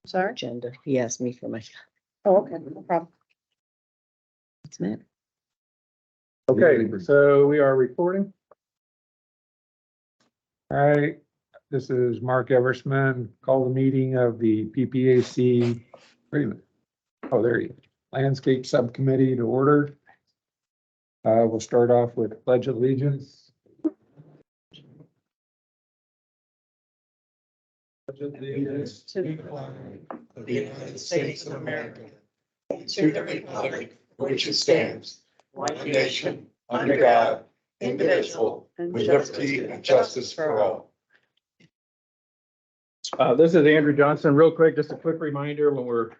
Sorry? Agenda. He asked me for my. Oh, okay, no problem. It's meant. Okay, so we are recording. All right, this is Mark Eversman. Call the meeting of the PPAC. Wait a minute. Oh, there you go. Landscape Subcommittee to order. We'll start off with Pledge of Allegiance. Pledge of Allegiance To the flag of the United States of America, and to the republic for which it stands, one nation, under God, indivisible, with liberty and justice for all. This is Andrew Johnson. Real quick, just a quick reminder, when we're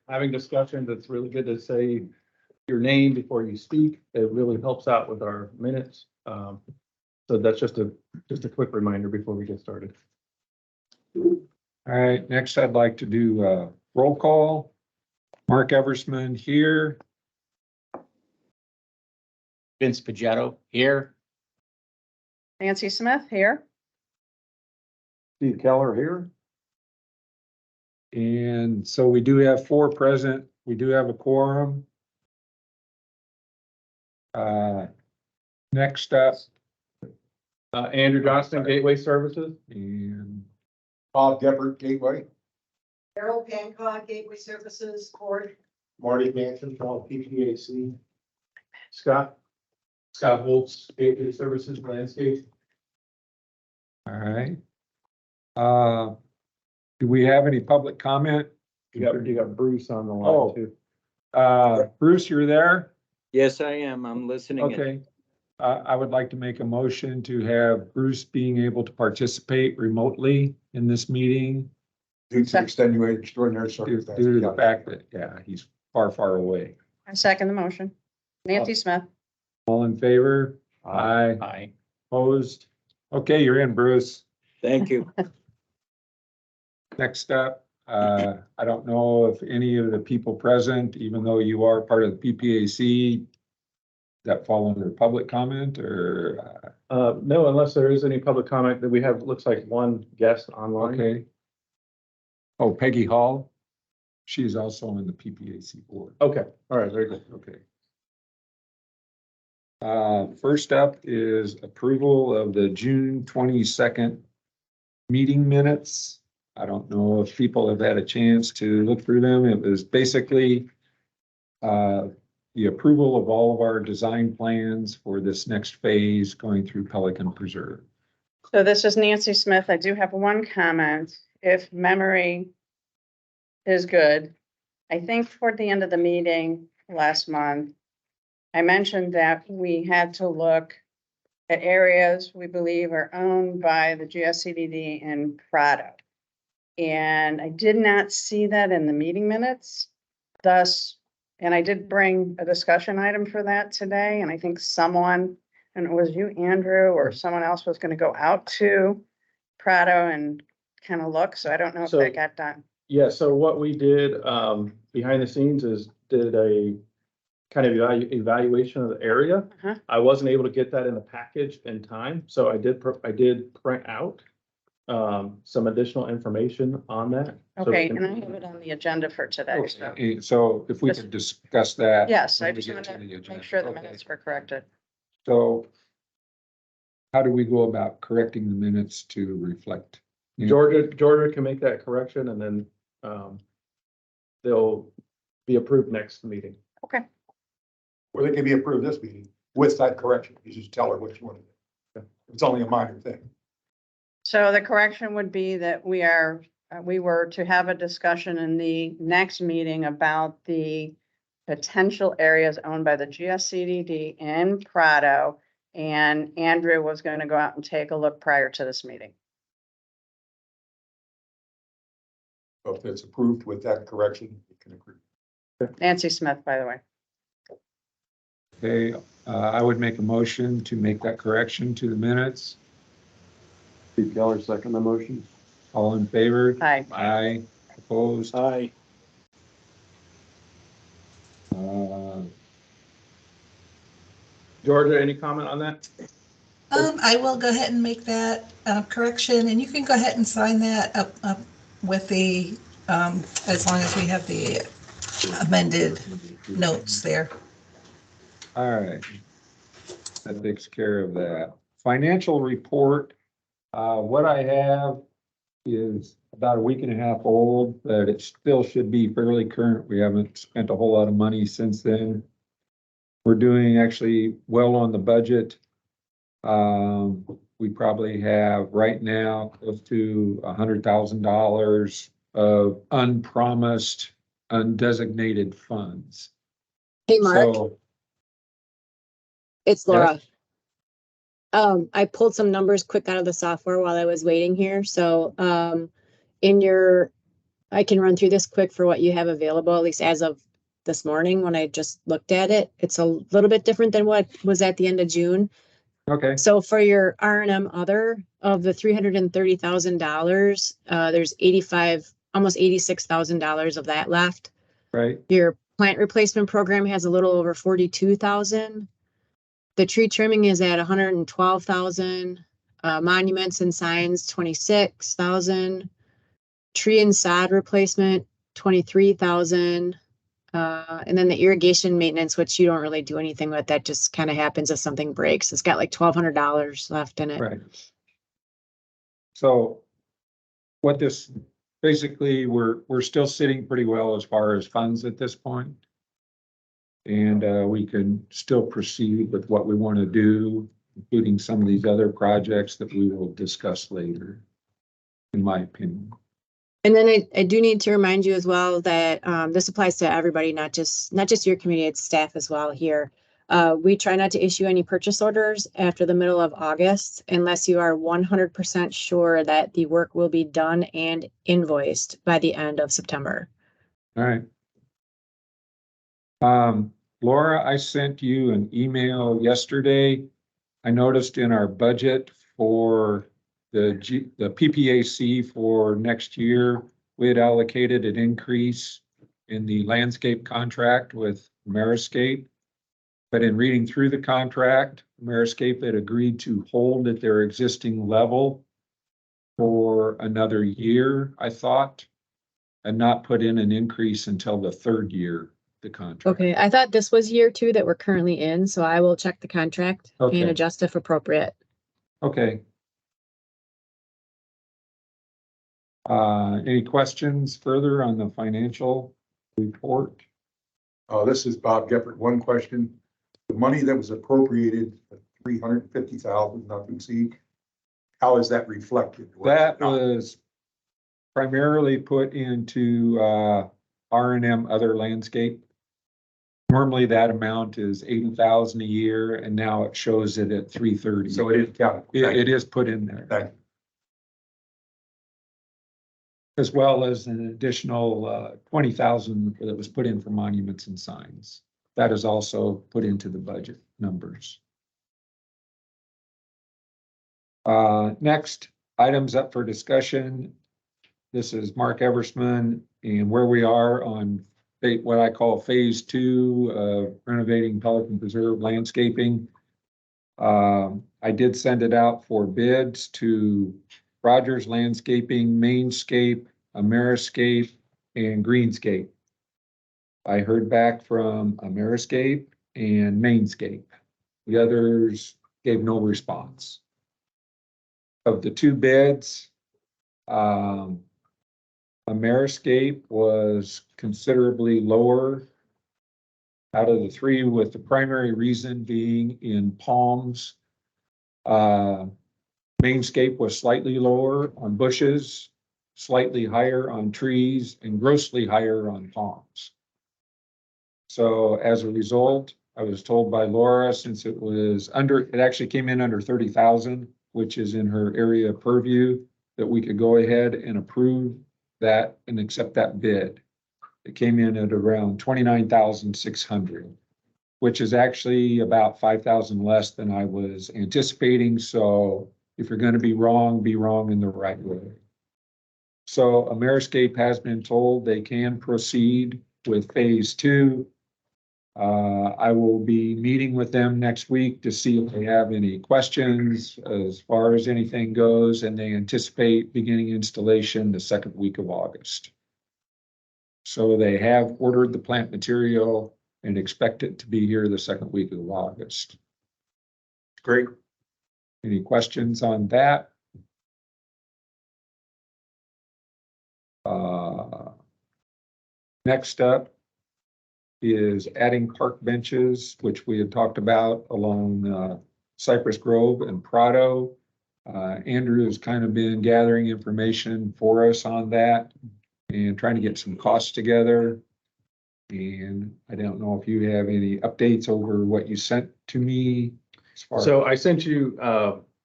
having discussions, it's really good to say your name before you speak. It really helps out with our minutes. So that's just a quick reminder before we get started. All right, next I'd like to do roll call. Mark Eversman here. Vince Pagetto here. Nancy Smith here. Steve Keller here. And so we do have 4 present. We do have a quorum. Next up. Andrew Johnston, Gateway Services. And Bob Geppert, Gateway. Harold Hancock, Gateway Services Board. Marty Manson, PPAC. Scott Volz, Gateway Services Landscape. All right. Do we have any public comment? You got Bruce on the line too. Bruce, you're there? Yes, I am. I'm listening. Okay. I would like to make a motion to have Bruce being able to participate remotely in this meeting Due to extenuating extraordinary due circumstances. to the fact that, yeah, he's far, far away. I second the motion. Nancy Smith. All in favor? Aye. Aye. Opposed? Okay, you're in, Bruce. Thank you. Next up, I don't know if any of the people present, even though you are part of the PPAC, that fall under public comment or? No, unless there is any public comment that we have, looks like one guest online. Okay. Oh, Peggy Hall. She's also on the PPAC board. Okay, all right, very good. Okay. First up is approval of the June 22nd meeting minutes. I don't know if people have had a chance to look through them. It was basically the approval of all of our design plans for this next phase going through Pelican Preserve. So this is Nancy Smith. I do have one comment. If memory is good, I think toward the end of the meeting last month, I mentioned that we had to look at areas we believe are owned by the GSCDD in Prado. And I did not see that in the meeting minutes. Thus, and I did bring a discussion item for that today, and I think someone, and it was you, Andrew, or someone else was gonna go out to Prado and kind of look, so I don't know if So- that got done. Yeah, so what we did behind the scenes is did a kind of evaluation of the area. Uh-huh. I wasn't able to get that in the package in time, so I did print out some additional information on that. So we Okay, can- and I have it on the agenda for today, so, Okay, so if we could discuss that. yes, I when we just get wanted to the to agenda. make sure the Okay. minutes were corrected. So how do we go about correcting the minutes to reflect? Georgia can make that correction and then they'll be approved next meeting. Okay, Or they can be approved this meeting with that correction. You just tell her what you want to do. It's only a minor thing. so the correction would be that we were to have a discussion in the next meeting about the potential areas owned by the GSCDD in Prado, and Andrew was going to go out and take a look prior to this meeting. So if it's approved with that correction, you can agree. Nancy Smith, by the way. Okay, I would make a motion to make that correction to the minutes. Steve Keller, second the motion. All in favor? Hi. Aye. Opposed? Aye. Georgia, any comment on that? I will go ahead and make that correction, and you can go ahead and sign that up with the as long as we have the amended notes there. All right. That takes care of that. Financial report, what I have is about a week and a half old, but it still should be fairly current. We haven't spent a whole lot of money since then. We're doing actually well on the budget. We probably have right now close to $100,000 of unpromised, undesignated funds. Hey, Mark, So, it's Laura. yes. I pulled some numbers quick out of the software while I was waiting here. So, I can run through this quick for what you have available, at least as of this morning when I just looked at it. It's a little bit different than what was at the end of June. Okay, So for your R&M other of the $330,000, there's almost $86,000 of that left. right, Your plant replacement program has a little over 42,000. The tree trimming is at 112,000. Monuments and signs, 26,000. Tree and sod replacement, 23,000. And then the irrigation maintenance, which you don't really do anything with, that just kind of happens if something breaks. It's got like $1,200 left in it. right. So what this, basically, we're still sitting pretty well as far as funds at this point. And we can still proceed with what we want to do, including some of these other projects that we will discuss later, in my opinion. And then I do need to remind you as well that this applies to everybody, not just your community, it's staff as well here. We try not to issue any purchase orders after the middle of August unless you are 100% sure that the work will be done and invoiced by the end of September. All right. Laura, I sent you an email yesterday. I noticed in our budget for the PPAC for next year, we had allocated an increase in the landscape contract with Ameriscape. But in reading through the contract, Ameriscape had agreed to hold at their existing level for another year, I thought, and not put in an increase until the third year. The contract. Okay, I thought this was year 2 that we're currently in, so I will check the contract Okay. and adjust if appropriate. Okay. Any questions further on the financial report? This is Bob Geppert. One question. The money that was appropriated, $350,000, not to exceed, how is that reflected? That was primarily put into R&M other landscape. Normally that amount is 80,000 a year, and now it shows it at 330. So it is counted. It is put in there. Thank you. As well as an additional 20,000 that was put in for monuments and signs. That is also put into the budget numbers. Next, items up for discussion. This is Mark Eversman and where we are on what I call phase 2 of renovating Pelican Preserve landscaping. I did send it out for bids to Rogers Landscaping, Mainscape, Ameriscape, and Greenscape. I heard back from Ameriscape and Mainscape. The others gave no response. Of the 2 bids, Ameriscape was considerably lower out of the 3, with the primary reason being in palms. Mainscape was slightly lower on bushes, slightly higher on trees, and grossly higher on palms. So as a result, I was told by Laura, since it actually came in under 30,000, which is in her area of purview, that we could go ahead and approve that and accept that bid. It came in at around 29,600, which is actually about 5,000 less than I was anticipating. So if you're going to be wrong in the right way. So Ameriscape has been told they can proceed with phase 2. I will be meeting with them next week to see if they have any questions as far as anything goes, and they anticipate beginning installation the second week of August. So they have ordered the plant material and expect it to be here the second week of August. Great. Any questions on that? Next up is adding park benches, which we had talked about along Cypress Grove and Prado. Andrew has kind of been gathering information for us on that and trying to get some costs together. And I don't know if you have any updates over what you sent to me. So I sent you,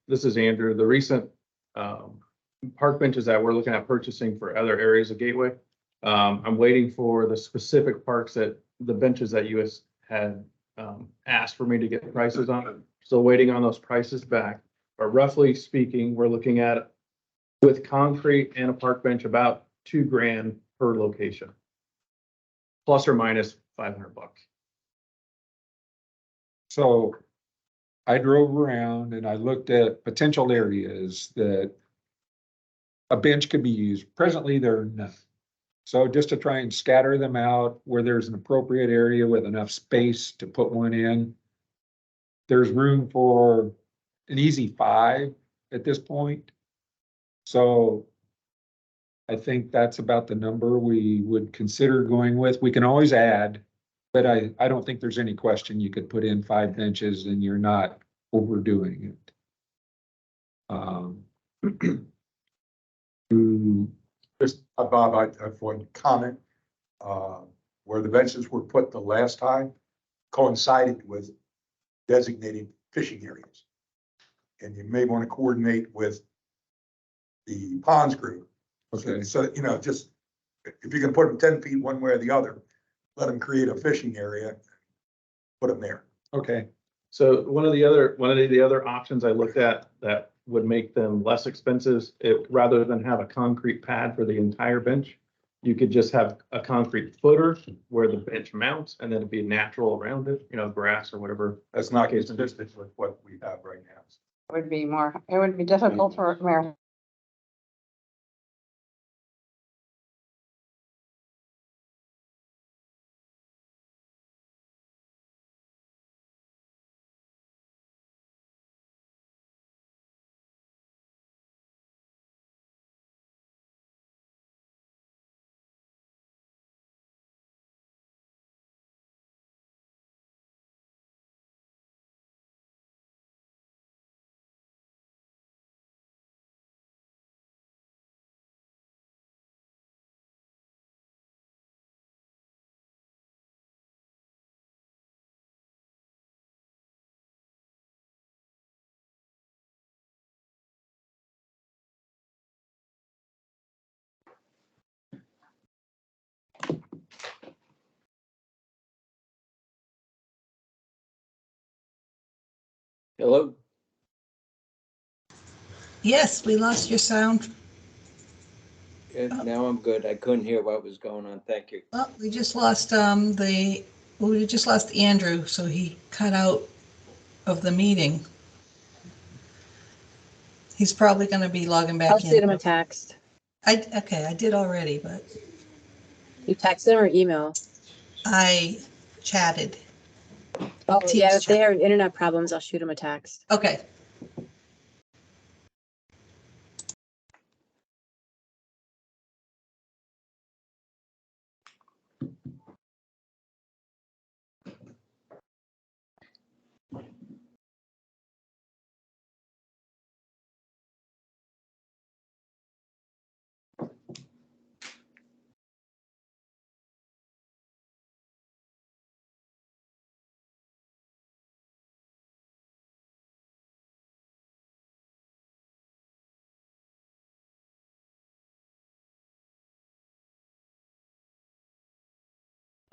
this is Andrew, the recent park benches that we're looking at purchasing for other areas of Gateway. I'm waiting for the specific parks that the benches that you had asked for me to get prices on. Still waiting on those prices back. But roughly speaking, we're looking at with concrete and a park bench about $2,000 per location, plus or minus $500. So I drove around and I looked at potential areas that a bench could be used. Presently, there are none. So just to try and scatter them out where there's an appropriate area with enough space to put one in. There's room for an easy 5 at this point. So I think that's about the number we would consider going with. We can always add, but I don't think there's any question you could put in 5 benches and you're not overdoing it. Just, Bob, I have one comment. Where the benches were put the last time coincided with designated fishing areas. And you may want to coordinate with the ponds group. Okay. So, you know, just, if you can put them 10 feet one way or the other, let them create a fishing area, put them there. Okay. So one of the other options I looked at that would make them less expensive, rather than have a concrete pad for the entire bench, you could just have a concrete footer where the bench mounts and then it'd be natural around it, you know, grass or whatever. That's not consistent with what we have right now. It would be difficult for Mary. Hello? Yes, we lost your sound. Yeah, now I'm good. I couldn't hear what was going on. Thank you. Well, we just lost we just lost Andrew, so he cut out of the meeting. He's probably going to be logging I'll back send in. him a text. Okay, I did already, but You text him or email? I chatted. Oh, Teams yeah, if they chat. have internet problems, I'll shoot him a text. Okay.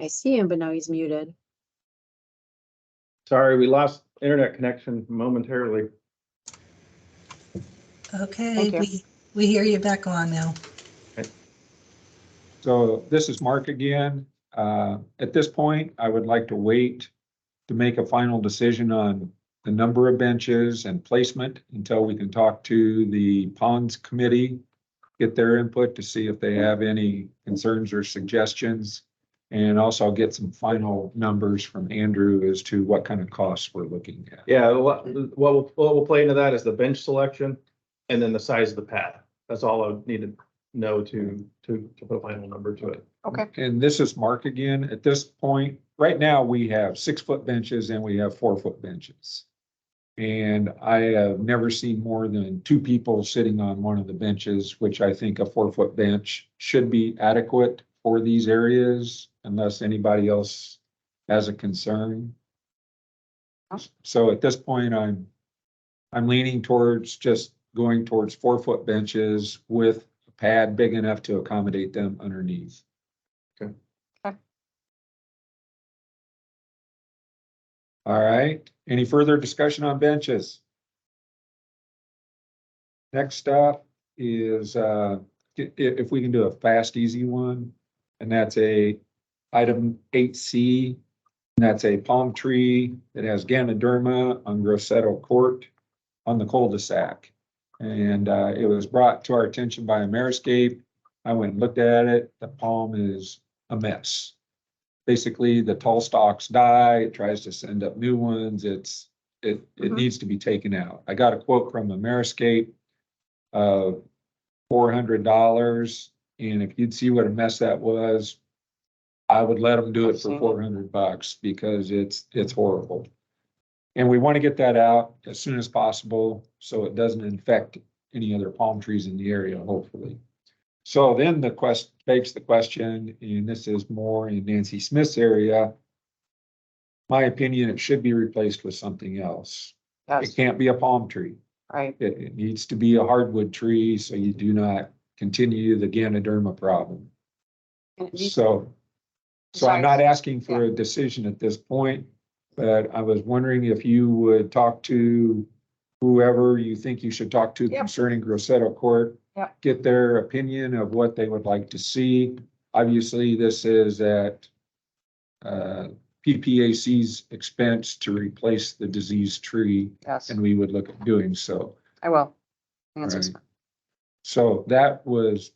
I see him, but now he's muted. Sorry, we lost internet connection momentarily. Okay, Thank you. we hear you back on now. So this is Mark again. At this point, I would like to wait to make a final decision on the number of benches and placement until we can talk to the ponds committee get their input to see if they have any concerns or suggestions. And also get some final numbers from Andrew as to what kind of costs we're looking at. Yeah, what we'll play into that is the bench selection and then the size of the pad. That's all I need to know to put a final number to it. Okay. And this is Mark again. At this point, right now, we have 6-foot benches and we have 4-foot benches. And I have never seen more than 2 people sitting on one of the benches, which I think a 4-foot bench should be adequate for these areas unless anybody else has a concern. So at this point, I'm leaning towards just going towards 4-foot benches with a pad big enough to accommodate them underneath. Okay. Okay. All right, any further discussion on benches? Next up is, if we can do a fast, easy one, and that's item 8C. And that's a palm tree that has Ganoderma on Grosseto Court on the cul-de-sac. And it was brought to our attention by Ameriscape. I went and looked at it. The palm is a mess. Basically, the tall stalks die. It tries to send up new ones. It needs to be taken out. I got a quote from Ameriscape of $400. And if you'd see what a mess that was, I would let them do it for $400 because it's horrible. And we want to get that out as soon as possible so it doesn't infect any other palm trees in the area, hopefully. So then begs the question, and this is more in Nancy Smith's area. My opinion, it should be replaced with something else. Yes, It can't be a palm tree. right. It needs to be a hardwood tree so you do not continue the Ganoderma problem. And it needs- So I'm not asking for a decision at this point, but I was wondering if you would talk to whoever you think you should talk to Yep. concerning Grosseto Court. Yep. Get their opinion of what they would like to see. Obviously, this is at PPAC's expense to replace the diseased tree, Yes, and we would look at doing so. I will. Answer. Right. So that was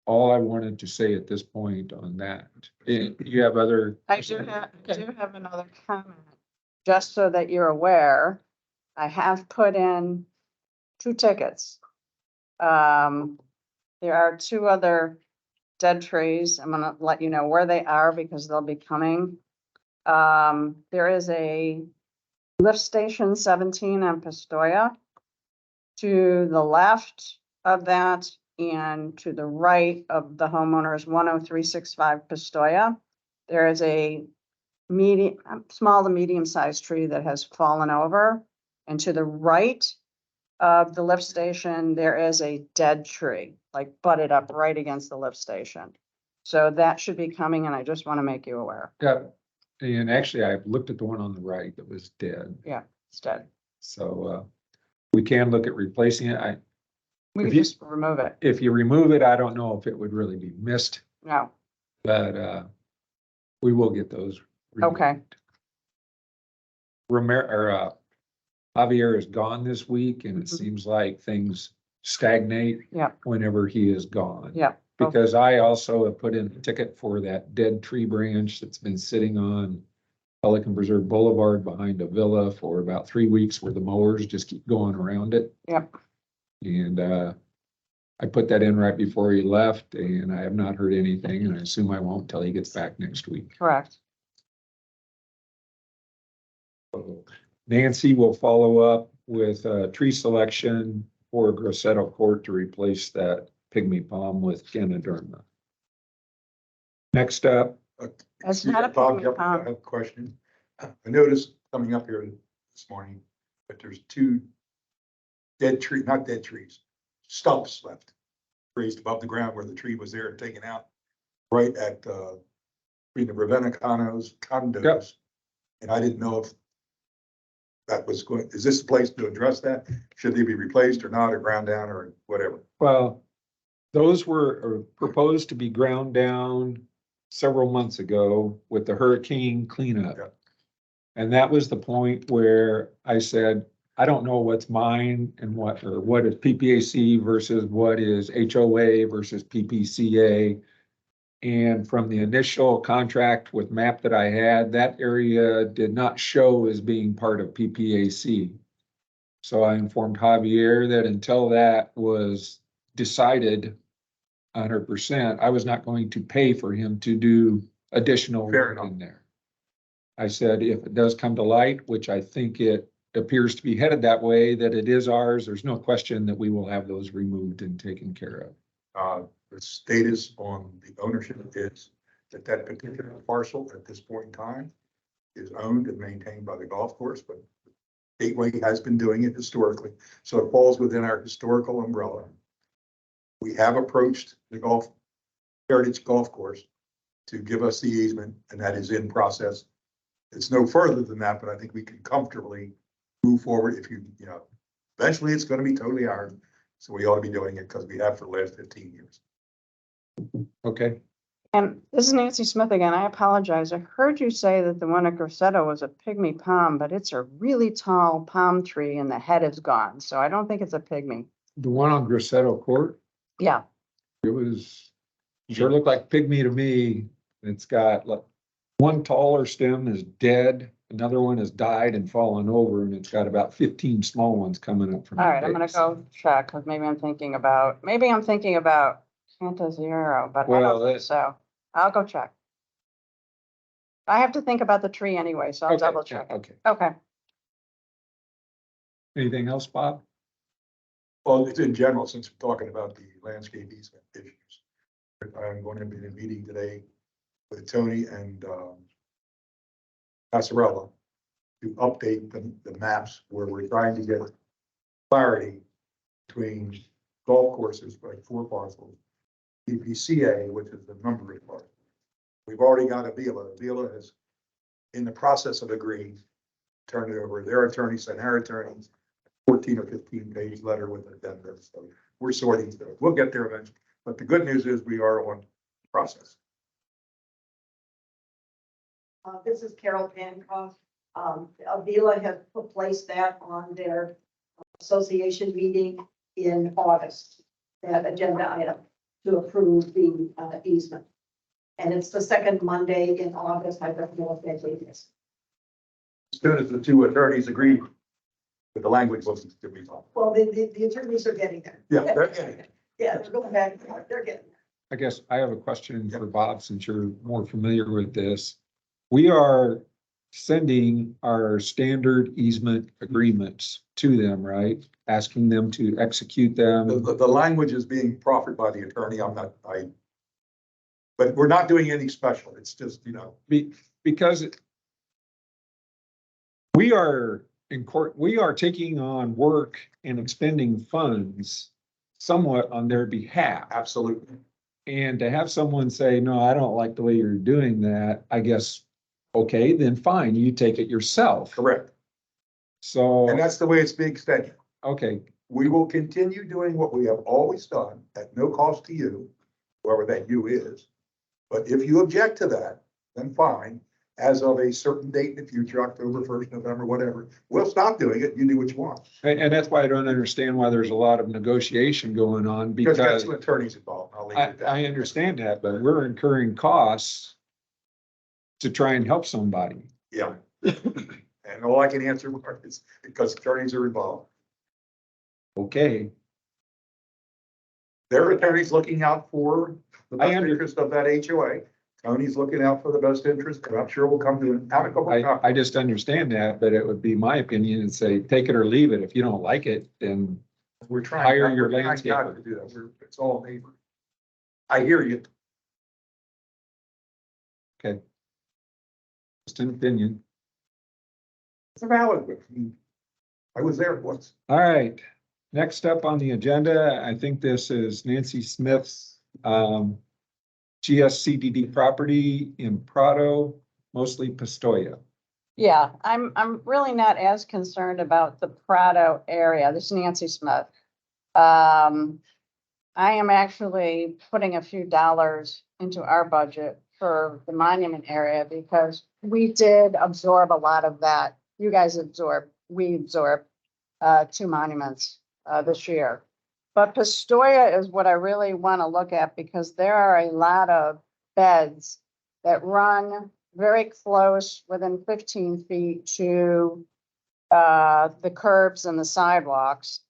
all I wanted to say at this point on that. You have other? I do have another comment. Just so that you're aware, I have put in 2 tickets. There are 2 other dead trees. I'm gonna let you know where they are because they'll be coming. There is a lift station 17 on Pistoia. To the left of that and to the right of the homeowners 10365 Pistoia, there is a small to medium-sized tree that has fallen over. And to the right of the lift station, there is a dead tree, like butted up right against the lift station. So that should be coming, and I just want to make you aware. Yeah, and actually I looked at the one on the right that was dead. Yeah, it's dead. So we can look at replacing it. We If can you- just remove it. If you remove it, I don't know if it would really be missed, No, but we will get those. removed. okay, Javier is gone this week and it Mhm. seems like things stagnate. Yeah. Whenever he is gone. yeah. Because I also have put in a ticket for that dead tree branch that's been sitting on Pelican Preserve Boulevard behind a villa for about 3 weeks where the mowers just keep going around it. Yep. And I put that in right before he left and I have not heard anything and I assume I won't till he gets back next week. Correct. Nancy will follow up with tree selection for Grosseto Court to replace that pygmy palm with Ganoderma. Next up, It's not a Bob, pygmy I palm. have a question. I noticed coming up here this morning that there's 2 not dead trees, stumps left, raised above the ground where the tree was there and taken out, right at between the Ravenna condos. Yep. And I didn't know if that was is this the place to address that? Should they be replaced or not, or ground down or whatever? well, those were proposed to be ground down several months ago with the hurricane cleanup. Yeah. And that was the point where I said, I don't know what's mine and what, or what is PPAC versus what is HOA versus PPCA. And from the initial contract with MAP that I had, that area did not show as being part of PPAC. So I informed Javier that until that was decided 100%, I was not going to pay for him to do additional Fair work enough. in there. I said, if it does come to light, which I think it appears to be headed that way, that it is ours, there's no question that we will have those removed and taken care of. The status on the ownership is that that particular parcel at this point in time is owned and maintained by the golf course, but Gateway has been doing it historically, so it falls within our historical umbrella. We have approached the Heritage Golf Course to give us the easement, and that is in process. It's no further than that, but I think we can comfortably move forward if you know, eventually it's gonna be totally ours. So we ought to be doing it because we have for the last 15 years. Okay, And this is Nancy Smith again. I apologize. I heard you say that the one at Grosseto was a pygmy palm, but it's a really tall palm tree and the head is gone. So I don't think it's a pygmy. the one on Grosseto Court, Yeah. it was, sure looked like pygmy to me. It's got like one taller stem is dead, another one has died and fallen over, and it's got about 15 small ones coming up from. All the right, I'm gonna base. go check because maybe I'm thinking about Cantazero, but I Well, don't think that- so. I'll go check. I have to think about the tree anyway, so I'll Okay, double yeah, check. okay. Okay. Anything else, Bob? Well, it's in general, since we're talking about the landscape easement issues. I'm going to be in a meeting today with Tony and Passarella to update the maps where we're trying to get clarity between golf courses, like 4 parcels, PPCA, which is the number of parcels. We've already got Avila. Avila is in the process of agreeing, turn it over. Their attorneys and our attorneys, 14 or 15 page letter with addendum. So we're sorting through it. We'll get there eventually. But the good news is we are on process. This is Carol Pancroft. Avila has placed that on their association meeting in August, that agenda item to approve the easement. And it's the second Monday in August. I don't know if that date is. As soon as the 2 attorneys agree with the language, was to be followed. Well, the attorneys are getting there. Yeah, they're getting it. Yeah, they're going back and forth. They're getting there. I guess I have a question for Bob, since you're more familiar with this. We are sending our standard easement agreements to them, right? Asking them to execute them. The language is being proffered by the attorney. But we're not doing anything special. It's just, you know. Because we are in court, we are taking on work and expending funds somewhat on their behalf. Absolutely. And to have someone say, no, I don't like the way you're doing that, I guess, okay, then fine, you take it yourself. Correct. So, And that's the way it's being extended. okay, We will continue doing what we have always done at no cost to you, whoever that you is. But if you object to that, then fine. As of a certain date in the future, October 1st, November, whatever, we'll stop doing it. You do what you want. and that's why I don't understand why there's a lot of negotiation going on, Because because 2 attorneys involved. I'll leave it at that. I understand that, but we're incurring costs to try and help somebody. Yeah. And all I can answer is because attorneys are involved. Okay, Their attorney's looking out for the I best under- interest of that HOA. Tony's looking out for the best interest, and I'm sure we'll come to an amicable. I just understand that, but it would be my opinion and say, take it or leave it. If you don't like it, then We're trying. hire your we're trying not landscaper. to do that. It's all neighbor. I hear you. okay. Just an opinion. It's a valid one. I was there once. All right, next up on the agenda, I think this is Nancy Smith's GSCDD property in Prado, mostly Pistoia. Yeah, I'm really not as concerned about the Prado area. This is Nancy Smith. I am actually putting a few dollars into our budget for the monument area because we did absorb a lot of that. You guys absorb, we absorb two monuments, this year. But Pistoia is what I really want to look at because there are a lot of beds that run very close, within 15 feet to the curbs and the sidewalks.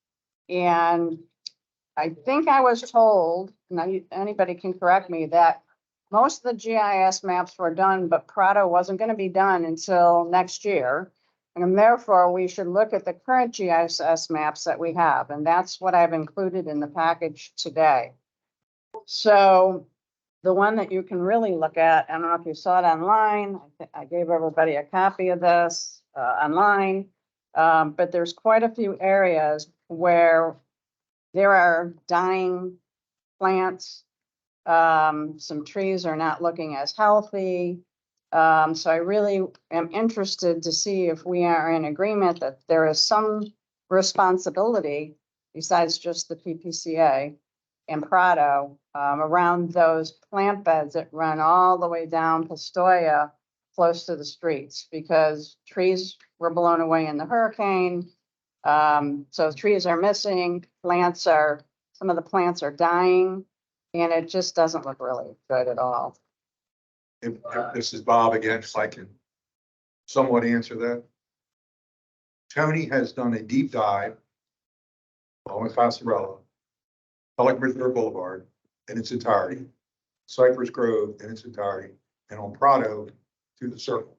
And I think I was told, and anybody can correct me, that most of the GIS maps were done, but Prado wasn't going to be done until next year. And therefore, we should look at the current GIS maps that we have, and that's what I've included in the package today. So the one that you can really look at, I don't know if you saw it online, I gave everybody a copy of this online, but there's quite a few areas where there are dying plants. Some trees are not looking as healthy. So I really am interested to see if we are in agreement that there is some responsibility besides just the PPCA and Prado, around those plant beds that run all the way down Pistoia close to the streets, because trees were blown away in the hurricane. So trees are missing, some of the plants are dying, and it just doesn't look really good at all. If this is Bob again, if I can somewhat answer that. Tony has done a deep dive along Passerella, Pelican Reserve Boulevard in its entirety, Cypress Grove in its entirety, and on Prado to the circle.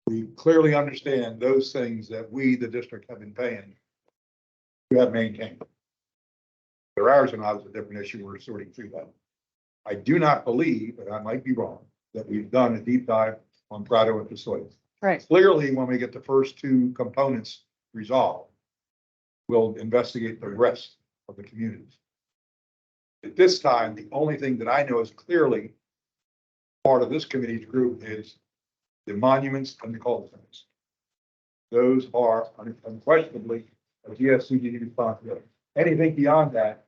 We clearly understand those things that we, the district, have been paying to have maintained. There ours and ours is a different issue. We're sorting through that. I do not believe, and I might be wrong, that we've done a deep dive on Prado and Pistoia. Right. Clearly, when we get the first two components resolved, we'll investigate the rest of the communities. At this time, the only thing that I know is clearly part of this committee's group is the monuments and the cul-de-sacs. Those are unquestionably a GSCD responsibility. Anything beyond that,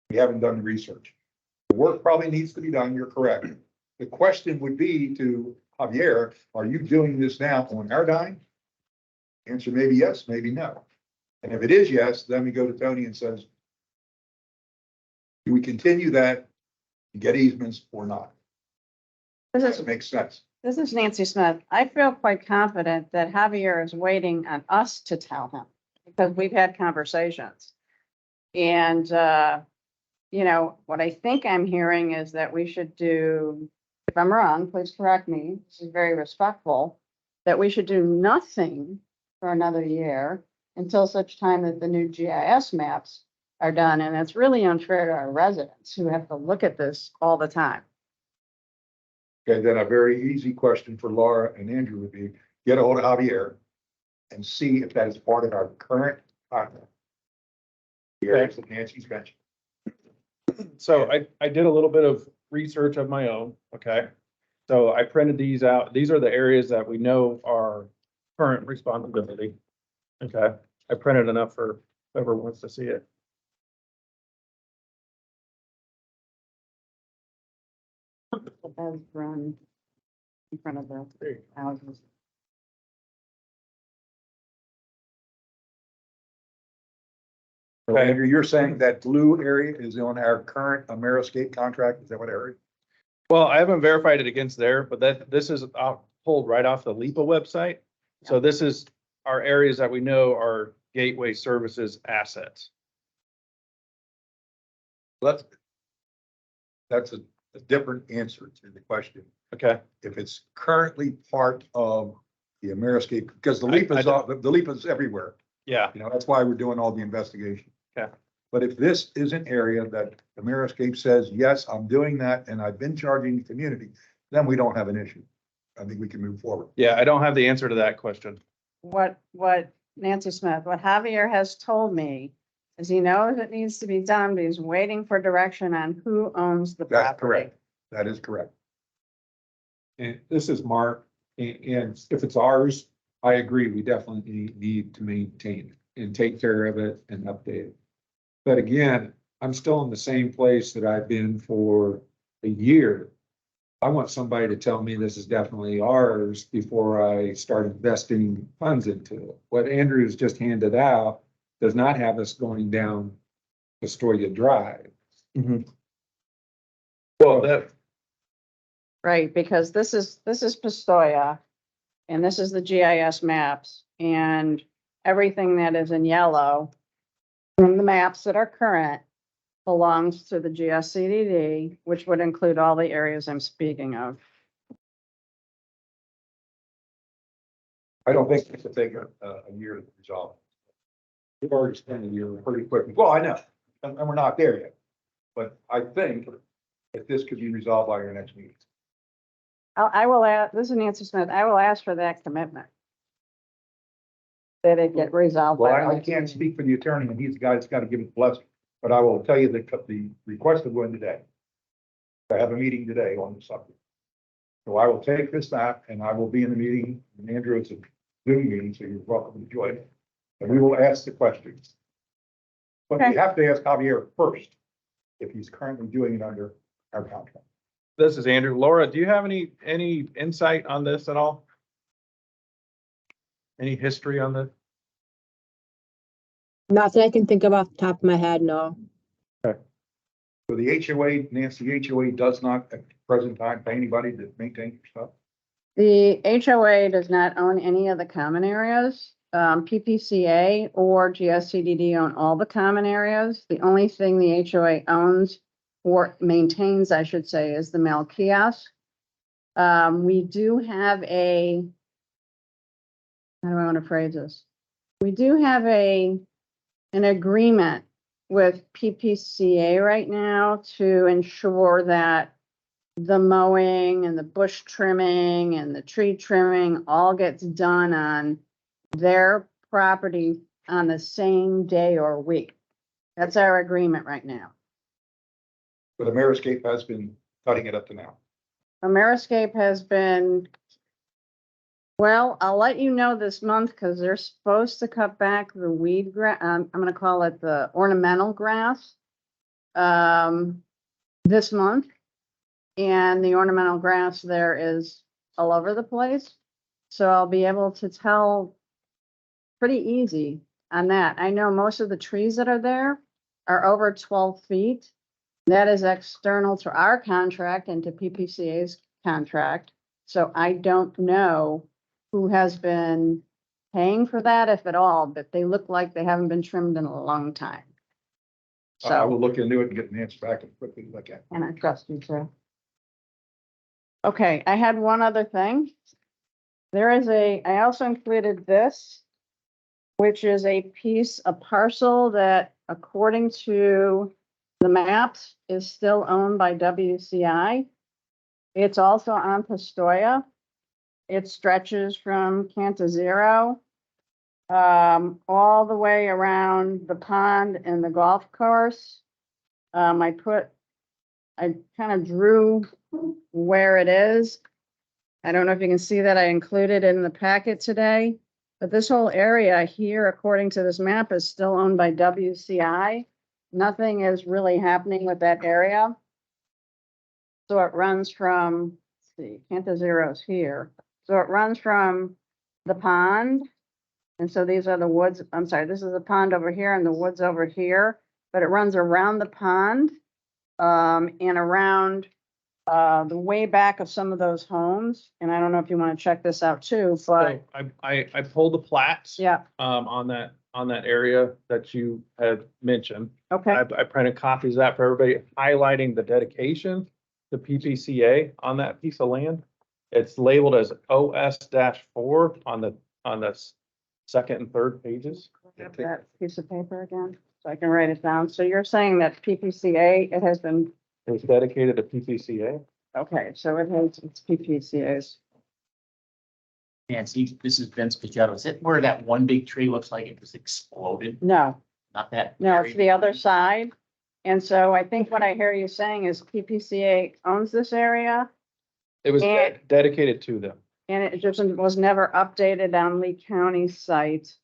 we haven't done the research. The work probably needs to be done, you're correct. The question would be to Javier, are you doing this now on our dime? Answer maybe yes, maybe no. And if it is yes, then we go to Tony and says, do we continue that, get easements or not? Does it make sense? This is Nancy Smith. I feel quite confident that Javier is waiting on us to tell him, because we've had conversations. And, you know, what I think I'm hearing is that we should do, if I'm wrong, please correct me, this is very respectful, that we should do nothing for another year until such time that the new GIS maps are done. And it's really unfair to our residents who have to look at this all the time. Okay, then a very easy question for Laura and Andrew would be, get a hold of Javier and see if that is part of our current contract. Areas that Nancy's mentioned. So I did a little bit of research of my own, okay? So I printed these out. These are the areas that we know are current responsibility. Okay, I printed enough for whoever wants to see it. The beds run in front of the houses. So Andrew, you're saying that blue area is on our current Ameriscape contract? Is that what area? Well, I haven't verified it against there, but this is pulled right off the LIPA website. So this is our areas that we know are Gateway Services assets. That's a different answer to the question. Okay. If it's currently part of the Ameriscape, because the LIPA's everywhere. Yeah. You know, that's why we're doing all the investigation. Okay. But if this is an area that Ameriscape says, yes, I'm doing that, and I've been charging the community, then we don't have an issue. I think we can move forward. Yeah, I don't have the answer to that question. What Nancy Smith, what Javier has told me is he knows it needs to be done, but he's waiting for direction on who owns the That's property. correct. That is correct. And this is Mark, and if it's ours, I agree, we definitely need to maintain it and take care of it and update it. But again, I'm still in the same place that I've been for a year. I want somebody to tell me this is definitely ours before I start investing funds into it. What Andrew's just handed out does not have us going down Astoria Drive. Well, that, Right, because this is Pistoia, and this is the GIS maps, and everything that is in yellow from the maps that are current belongs to the GSCDD, which would include all the areas I'm speaking of. I don't think it's a take a year to resolve. We've already spent a year pretty quickly. Well, I know, and we're not there yet. But I think that this could be resolved by your next meeting. I will add, this is Nancy Smith, I will ask for that commitment. That it get resolved. Well, by I next can't meeting. speak for the attorney, and he's the guy that's got to give it blessing, but I will tell you that the request of going today. I have a meeting today on the subject. So I will take this back and I will be in the meeting, and Andrew, it's a Zoom meeting, so you're welcome to join. And we will ask the questions. But Okay. we have to ask Javier first, if he's currently doing it under our contract. this is Andrew. Laura, do you have any insight on this at all? Any history on this? Not that I can think of off the top of my head, no. So the HOA, Nancy, HOA does not at the present time pay anybody to maintain your stuff? The HOA does not own any of the common areas. PPCA or GSCDD own all the common areas. The only thing the HOA owns or maintains, I should say, is the mail kiosk. We do have how do I want to phrase this? We do have an agreement with PPCA right now to ensure that the mowing and the bush trimming and the tree trimming all gets done on their property on the same day or week. That's our agreement right now. But Ameriscape has been cutting it up to now. Ameriscape has been, well, I'll let you know this month because they're supposed to cut back the weed I'm gonna call it the ornamental grass this month. And the ornamental grass there is all over the place. So I'll be able to tell pretty easy on that. I know most of the trees that are there are over 12 feet. That is external to our contract and to PPCA's contract. So I don't know who has been paying for that, if at all, but they look like they haven't been trimmed in a long time. I So, will look into it and get an answer back as quickly as I can. and I trust you too. Okay, I had one other thing. I also included this, which is a parcel that according to the maps is still owned by WCI. It's also on Pistoia. It stretches from Cantazero all the way around the pond and the golf course. I kind of drew where it is. I don't know if you can see that I included it in the packet today, but this whole area here, according to this map, is still owned by WCI. Nothing is really happening with that area. So it runs from, let's see, Cantazero's here. So it runs from the pond. And so these are the woods. I'm sorry, this is the pond over here and the woods over here, but it runs around the pond and around the way back of some of those homes. And I don't know if you want to check this out too, but So I pulled the plats. yeah, On that area that you had mentioned. okay. I printed copies of that for everybody, highlighting the dedication to PPCA on that piece of land. It's labeled as OS-4 on the second and third pages. Grab that piece of paper again, so I can write it down. So you're saying that PPCA, it has been, It's dedicated to PPCA. okay, so it's PPCA's. Nancy, this is Vince Pichetto. Is it where that one big tree looks like it was exploded? No, Not that. no, it's area? the other side. And so I think what I hear you saying is PPCA owns this area It was And- dedicated to them. and it just was never updated on Lee County's site.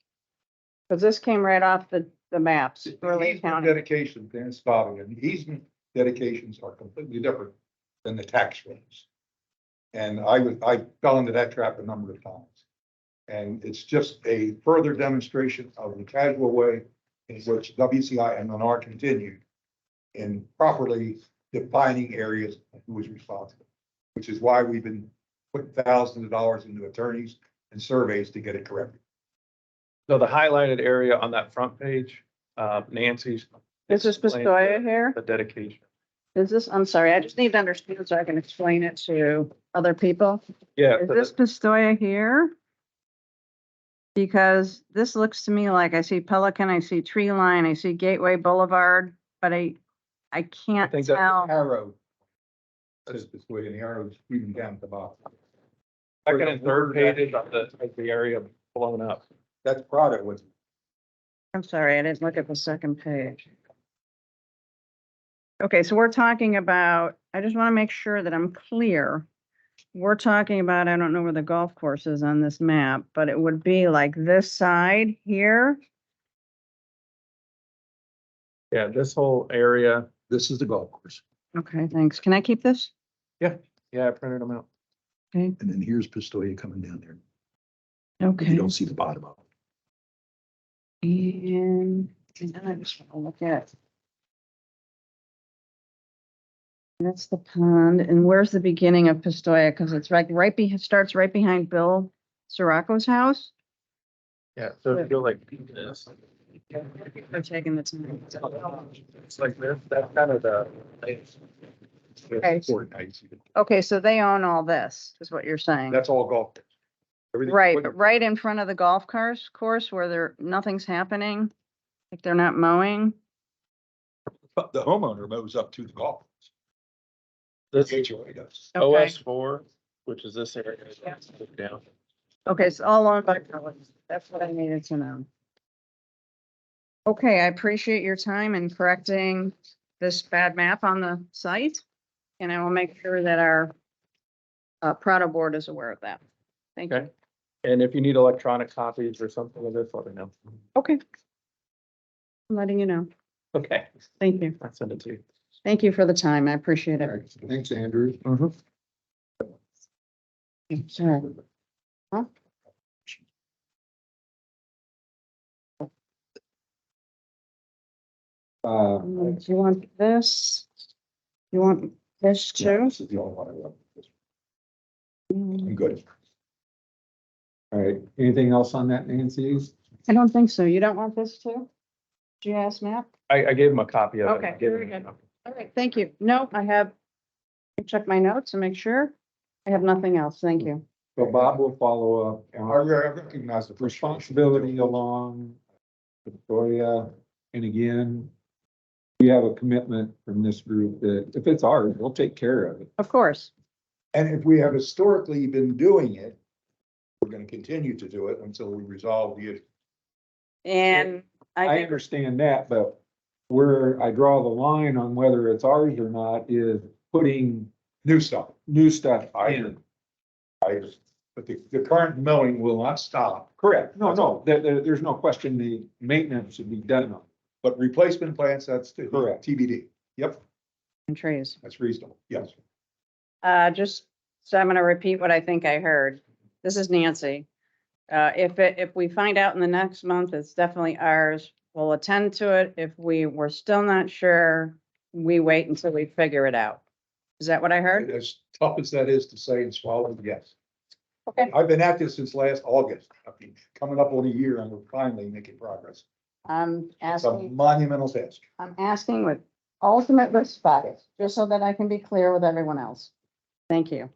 Because this came right off the maps for Lee Easement County. dedication, Dan Spotty, and easement dedications are completely different than the tax rolls. And I fell into that trap a number of times. And it's just a further demonstration of the casual way in which WCI and Lennar continued in properly defining areas of who is responsible, which is why we've been putting thousands of dollars into attorneys and surveys to get it corrected. So the highlighted area on that front page, Nancy's. Is this Pistoia here? The dedication. Is this, I'm sorry, I just need to understand so I can explain it to other people. Yeah. Is so this Pistoia here? Because this looks to me like I see Pelican, I see Tree Line, I see Gateway Boulevard, but I can't think that- tell. Arrow. Says this way, and the arrow is even down at the bottom. Second and third pages of the area blown up. That's product was. I'm sorry, I didn't look at the second page. Okay, so we're talking about, I just want to make sure that I'm clear. We're talking about, I don't know where the golf course is on this map, but it would be like this side here. Yeah, this whole area. This is the golf course. Okay, thanks. Can I keep this? Yeah, I printed them out. Okay, And then here's Pistoia coming down there. okay. You don't see the bottom of it. And then I just want to look at. That's the pond. And where's the beginning of Pistoia? Because it's starts right behind Bill Sirocco's house. Yeah, so if you go like this. They're taking the time. It's like this, that's kind of the. Okay. Okay, so they own all this, is what you're saying. That's all golf. Everything- Right, but right in front of the golf course where nothing's happening, like they're not mowing. But the homeowner mows up to the golf course. This HOA does. Okay. OS4, which is this area. Yeah. Down. Okay, it's all owned by Pelican. That's what I needed to know. Okay, I appreciate your time in correcting this bad map on the site. And I will make sure that our Prado board is aware of that. Thank you. Okay. And if you need electronic copies or something of this, let me know. Okay. I'm letting you know. Okay. Thank you. I'll send it to you. Thank you for the time. I appreciate All it. right, thanks, Andrew. Sorry. Huh? Do you want this? You want this Yeah, too? this is the only one I love. I'm good. All right, anything else on that, Nancy? I don't think so. You don't want this too? GIS map? I gave him a copy of it. Okay, I gave very him- good. All right, thank you. No, I check my notes and make sure. I have nothing else. Thank you. So Bob will follow up I on recognize the responsibility along Victoria. And again, we have a commitment from this group that if it's ours, we'll take care of it. Of course. And if we have historically been doing it, we're gonna continue to do it until we resolve the issue. And I I think, understand that, but where I draw the line on whether it's ours or not is putting New stuff. new stuff I in. But the current mowing will not stop, Correct. No, there's no question the maintenance should be done on. but replacement plants, that's Correct. TBD. Yep, trees. that's reasonable. Yes. Just, so I'm gonna repeat what I think I heard. This is Nancy. If we find out in the next month, it's definitely ours, we'll attend to it. If we're still not sure, we wait until we figure it out. Is that what I heard? As tough as that is to say and swallow, yes. Okay. I've been at this since last August. I mean, coming up on a year and we're finally making progress. I'm It's a asking, monumental task. I'm asking with ultimate respect, just so that I can be clear with everyone else. Thank you.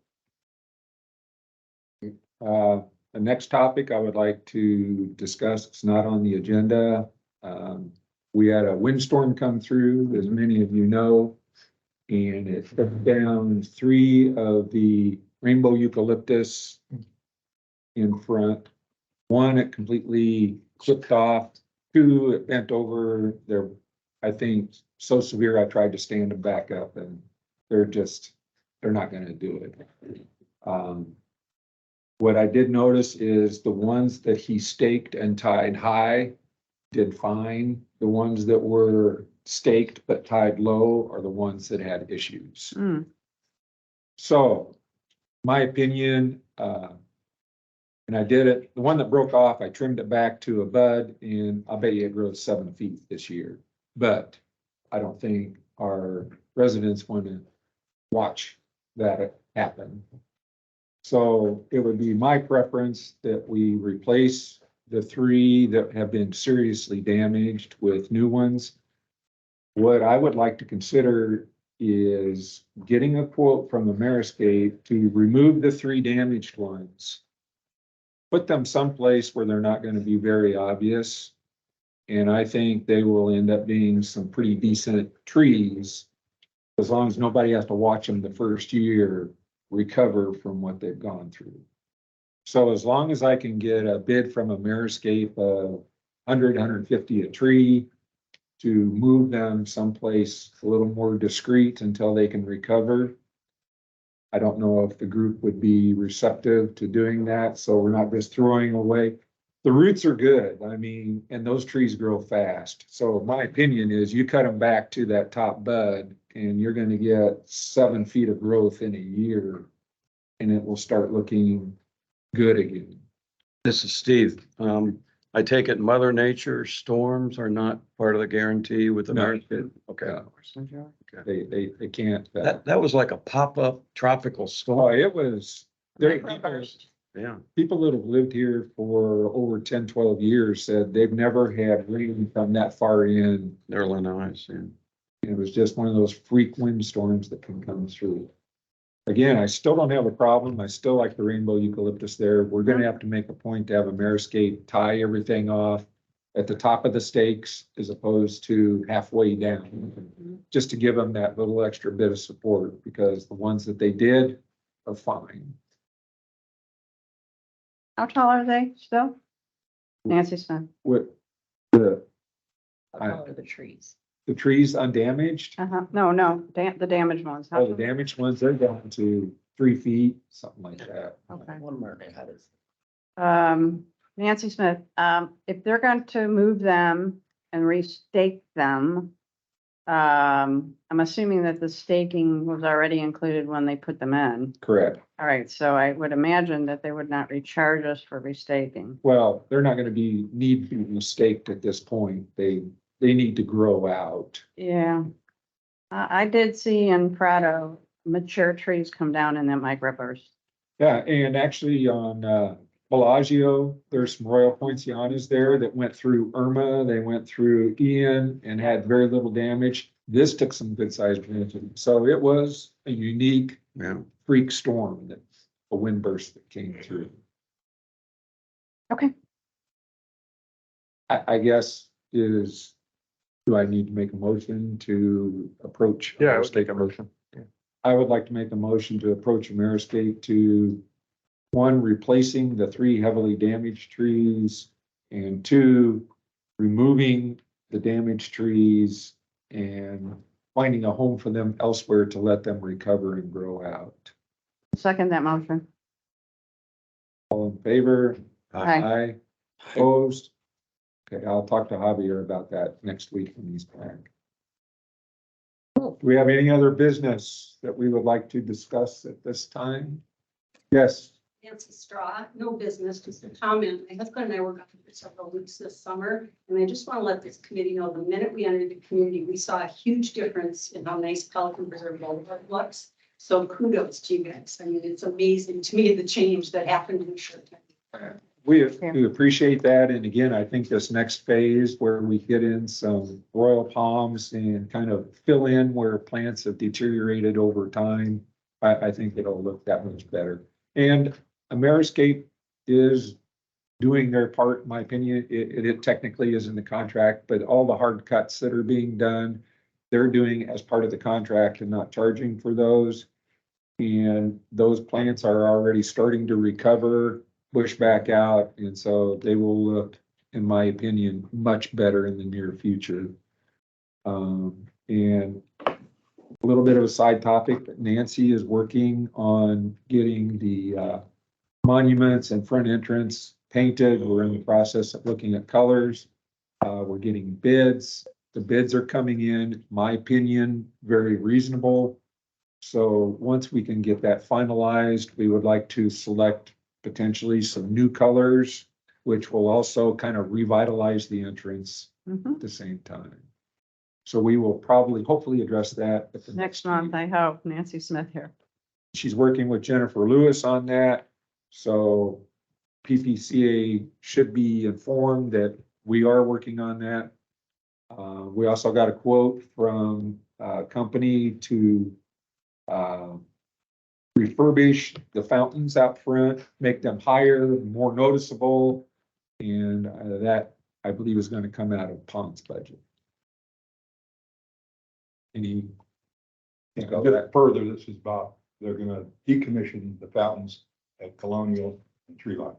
The next topic I would like to discuss, it's not on the agenda. We had a windstorm come through, as many of you know. And it took down 3 of the rainbow eucalyptus in front. 1, it completely clipped off. 2, it bent over. They're, I think, so severe, I tried to stand them back up and they're not gonna do it. What I did notice is the ones that he staked and tied high did fine. The ones that were staked but tied low are the ones that had issues. Hmm. So my opinion, and I did it, the one that broke off, I trimmed it back to a bud and I'll bet you it grows 7 feet this year. But I don't think our residents want to watch that happen. So it would be my preference that we replace the 3 that have been seriously damaged with new ones. What I would like to consider is getting a quote from Ameriscape to remove the 3 damaged ones. Put them someplace where they're not going to be very obvious. And I think they will end up being some pretty decent trees, as long as nobody has to watch them the first year recover from what they've gone through. So as long as I can get a bid from Ameriscape of 100, 150 a tree to move them someplace a little more discreet until they can recover. I don't know if the group would be receptive to doing that, so we're not just throwing away. The roots are good, I mean, and those trees grow fast. So my opinion is you cut them back to that top bud and you're gonna get 7 feet of growth in a year. And it will start looking good again. This is Steve. I take it Mother Nature storms are not part of the guarantee with No. American. Okay. They can't. That was like a pop-up tropical Oh, storm. it was, there, people Yeah. that have lived here for over 10, 12 years said they've never had rain come that far in. Illinois, yeah. It was just one of those freak windstorms that can come through. Again, I still don't have a problem. I still like the rainbow eucalyptus there. We're gonna have to make a point to have Ameriscape tie everything off at the top of the stakes as opposed to halfway down. Just to give them that little extra bit of support, because the ones that they did are fine. How tall are they still? Nancy Smith. With the, How are the trees? the trees undamaged, No, the damaged ones. How all the damaged ones, they're down to 3 feet, something like that. Okay. One more they had is. Nancy Smith, if they're going to move them and restake them, I'm assuming that the staking was already included when they put them in. Correct. All right, so I would imagine that they would not recharge us for restaking. Well, they're not gonna need to be staked at this point. They need to grow out. Yeah. I did see in Prado, mature trees come down in that microburst. Yeah, and actually on Bellagio, there's some Royal Poincianas there that went through Irma, they went through Ian and had very little damage. This took some good sized damage. So it was a unique Yeah. freak storm, that a wind burst that came through. Okay. I guess do I need to make a motion to approach? Yeah, I would take a motion. I would like to make a motion to approach Ameriscape to, 1, replacing the 3 heavily damaged trees, and 2, removing the damaged trees and finding a home for them elsewhere to let them recover and grow out. Second that motion. All in favor? Aye. Aye. Opposed? Okay, I'll talk to Javier about that next week when he's back. Do we have any other business that we would like to discuss at this time? Yes, Nancy Straw, no business, just a comment. My husband and I were gone for several weeks this summer, and I just want to let this committee know, the minute we entered the community, we saw a huge difference in how nice Pelican Preserve Boulevard looks. So kudos to you guys. I mean, it's amazing to me, the change that happened in a short time. we appreciate that. And again, I think this next phase where we get in some royal palms and kind of fill in where plants have deteriorated over time, I think it'll look that much better. And Ameriscape is doing their part, in my opinion. It technically is in the contract, but all the hard cuts that are being done, they're doing as part of the contract and not charging for those. And those plants are already starting to recover, push back out, and so they will look, in my opinion, much better in the near future. And a little bit of a side topic, but Nancy is working on getting the monuments and front entrance painted. We're in the process of looking at colors. We're getting bids. The bids are coming in my opinion, very reasonable. So once we can get that finalized, we would like to select potentially some new colors, which will also kind of revitalize the entrance Mhm. at the same time. So we will probably, hopefully address that at the Next month, I hope. Nancy Smith here. She's working with Jennifer Lewis on that. So PPCA should be informed that we are working on that. We also got a quote from a company to refurbish the fountains out front, make them higher, more noticeable. And that, I believe, is going to come out of Pond's budget. Any? A bit further, this is Bob. They're gonna decommission the fountains at Colonial and Tree Line.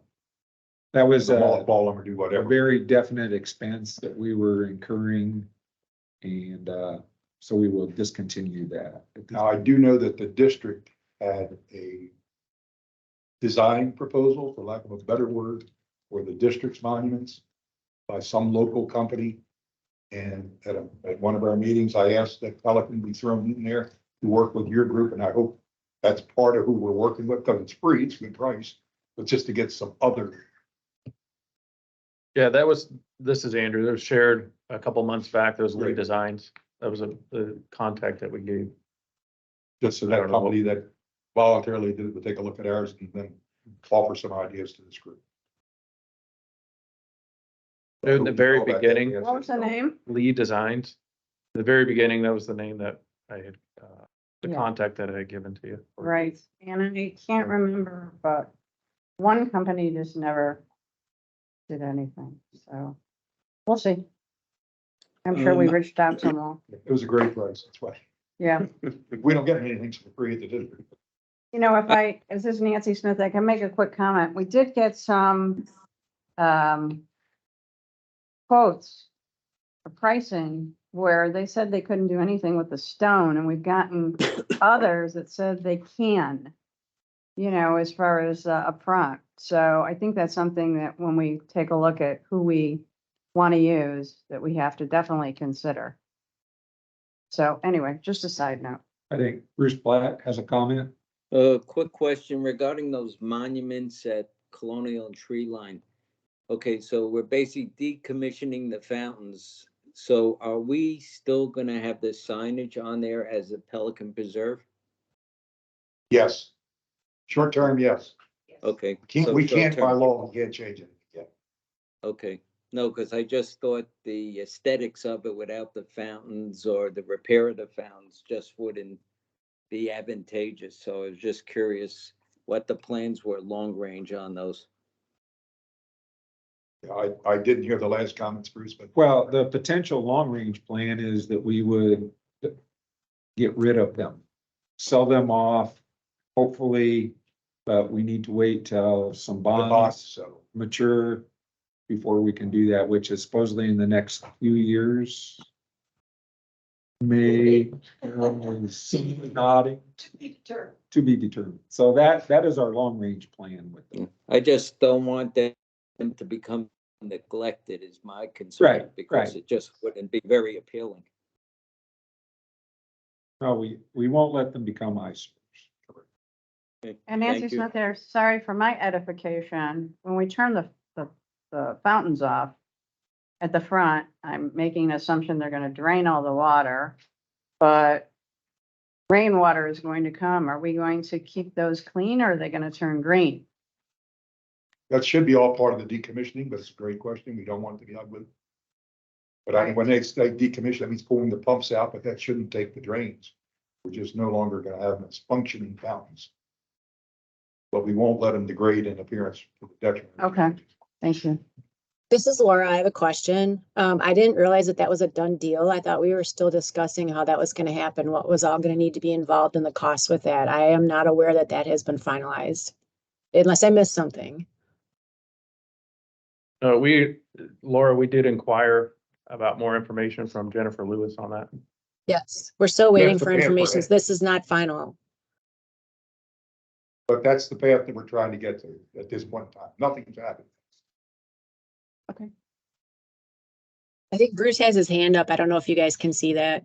That was Mothball them or do a whatever. very definite expense that we were incurring. And so we will discontinue that. Now, I do know that the district had a design proposal, for lack of a better word, for the district's monuments by some local company. And at one of our meetings, I asked that Pelican be thrown in there to work with your group, and I hope that's part of who we're working with, because it's free, it's a good price, but just to get some other. Yeah, this is Andrew. That was shared a couple months back. Those Lee Designs. That was the contact that we gave. Just so that company that voluntarily did it, would take a look at ours and then offer some ideas to this group. In the very beginning, What was the name? Lee Designs. The very beginning, that was the name that I had, the Yeah. contact that I had given to you. Right, and I can't remember, but one company just never did anything, so we'll see. I'm sure we reached out to them all. It was a great price, that's why. Yeah, We don't get anything for free at the district. you know, this is Nancy Smith, I can make a quick comment. We did get some quotes for pricing where they said they couldn't do anything with the stone, and we've gotten others that said they can, you know, as far as upfront. So I think that's something that when we take a look at who we want to use, that we have to definitely consider. So anyway, just a side note. I think Bruce Black has a comment. Quick question regarding those monuments at Colonial and Tree Line. Okay, so we're basically decommissioning the fountains. So are we still gonna have the signage on there as a Pelican Preserve? Yes. Short term, yes. Okay. We so can't by short-term. law, we can't change it. Yeah. Okay, no, because I just thought the aesthetics of it without the fountains or the repair of the fountains just wouldn't be advantageous. So I was just curious what the plans were long range on those. I didn't hear the last comments, Bruce, but. Well, the potential long-range plan is that we would get rid of them, sell them off, hopefully, but we need to wait till some bonds So. mature before we can do that, which is supposedly in the next few years. May, nodding. To be determined. To be determined. So that is our long-range plan with them. I just don't want them to become neglected is my concern. Right, Because right. it just wouldn't be very appealing. No, we won't let them become eyesores. Okay, And Nancy thank you. Smith there, sorry for my edification, when we turn the fountains off at the front, I'm making an assumption they're gonna drain all the water, but rainwater is going to come. Are we going to keep those clean, or are they gonna turn green? That should be all part of the decommissioning, but it's a great question. We don't want it to be ugly. But Right. when they say decommission, that means pulling the pumps out, but that shouldn't take the drains. We're just no longer gonna have them as functioning fountains. But we won't let them degrade in appearance to the detriment. Okay. Thank you. This is Laura. I have a question. I didn't realize that was a done deal. I thought we were still discussing how that was going to happen, what was all going to need to be involved in the costs with that. I am not aware that has been finalized, unless I missed something. Laura, we did inquire about more information from Jennifer Lewis on that. Yes, we're still waiting That's the for path we're information. in. This is not final. But that's the path that we're trying to get to at this point in time. Nothing's happened. I think Bruce has his hand up. I don't know if you guys can see that.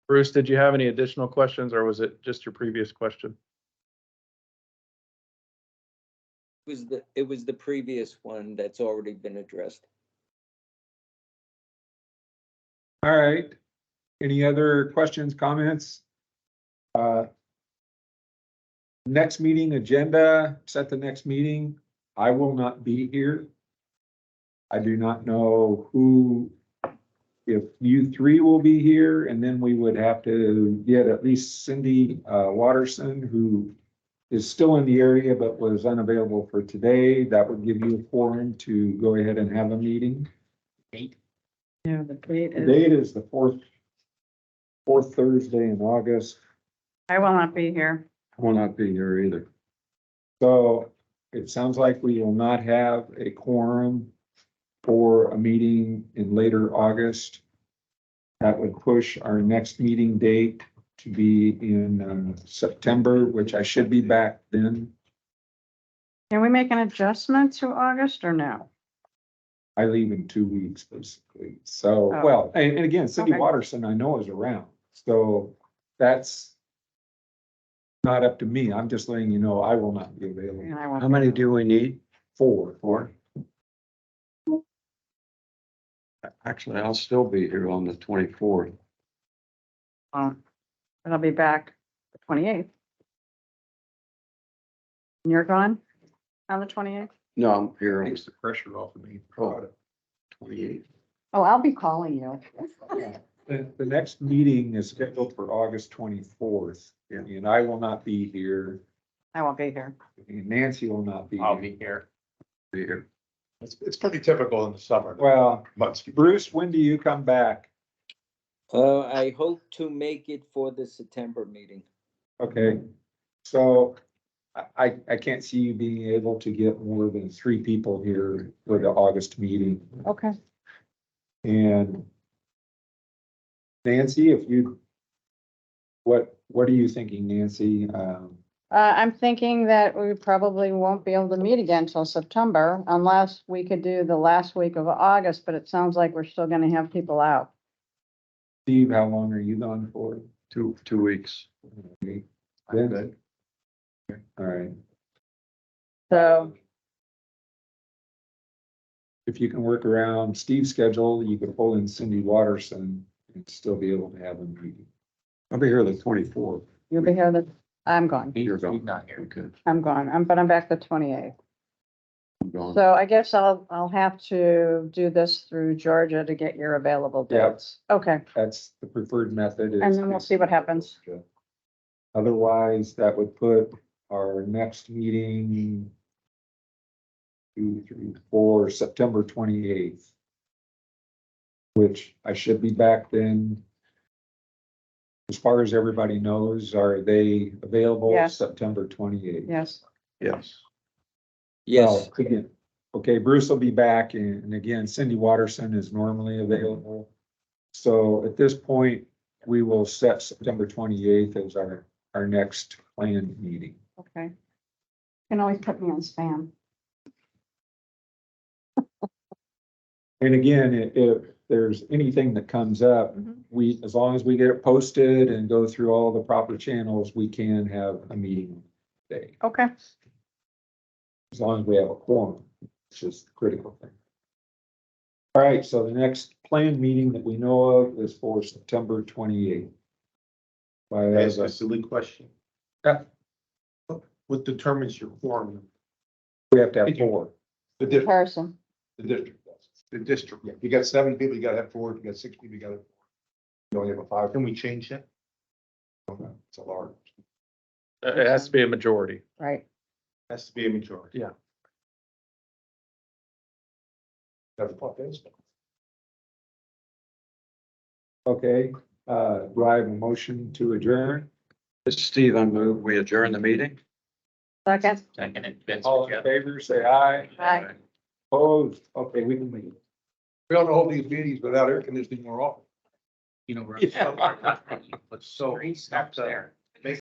Bruce, did you have any additional questions or was it just your previous question? It was the previous one that's already been addressed. All right. Any other questions, comments? Next meeting agenda, set the next meeting. I will not be here. I do not know who, if you three will be here, and then we would have to get at least Cindy Watterson, who is still in the area but was unavailable for today. That would give you a forum to go ahead and have a meeting. Yeah, the date The is, date is the fourth Thursday in August. I will not be here. I will not be here either. So it sounds like we will not have a quorum for a meeting in later August. That would push our next meeting date to be in September, which I should be back then. Can we make an adjustment to August or no? I leave in 2 weeks, basically. So, Oh. well, and again, Cindy Okay. Watterson, I know is around. So that's not up to me. I'm just letting you know I will not be available. And I won't How be many here. do we need? Four. Actually, I'll still be here on the 24th. But I'll be back the 28th. And you're gone on the 28th? No, I'm here on Takes the pressure off of me. Oh. 28th. Oh, I'll be calling you. The next meeting is scheduled for August 24th, and I will not be here. I won't be here. And Nancy will not be. I'll here. be here. Be here. It's pretty typical in the summer. Well, Months. Bruce, when do you come back? I hope to make it for the September meeting. Okay, so I can't see you being able to get more than 3 people here for the August meeting. Okay. And Nancy, if you, what are you thinking, Nancy? I'm thinking that we probably won't be able to meet again till September unless we could do the last week of August, but it sounds like we're still gonna have people out. Steve, how long are you gone for? 2 weeks. Okay. I'm Vince? good. All right. So, If you can work around Steve's schedule, you could pull in Cindy Watterson and still be able to have a meeting. I'll be here the 24th. you'll be here I'm gone. You're He's gone. not here. Okay, I'm gone. But I'm back the 28th. I'm gone. So I guess I'll have to do this through Georgia to get your available Yeah. dates. Okay. That's the preferred method. is- And then we'll see what happens. Otherwise, that would put our next meeting 2, 3, 4, September 28th. Which I should be back then. As far as everybody knows, are they available Yes. September 28th? Yes. Yes. Yes, Well, again, okay, Bruce will be back and again, Cindy Watterson is normally available. So at this point, we will set September 28th as our next planned meeting. Okay. You can always put me on spam. And again, if there's anything that comes up, we, as long as we get it posted and go through all the proper channels, we can have a meeting day, Okay. as long as we have a quorum, which is the critical thing. All right, so the next planned meeting that we know of is for September 28th. By That's a silly question. Yeah. What determines your quorum? we have to have 4. The district, Person. the district does. The district, yeah. If you got 7 people, you gotta have 4. If you got 6 people, you gotta have 4. You only have a 5. Can we change that? Okay, it's a large. It has to be a majority. Right. Has to be a majority. Yeah. Never thought that. Okay, do I have a motion to adjourn? This is Steve, I move, we adjourn the meeting. Second. Second and Vince. All in favor, say aye. Aye. Opposed? Okay, we can leave. We don't hold these meetings without air conditioning more often. You know, we're. Yeah. Put so many steps there.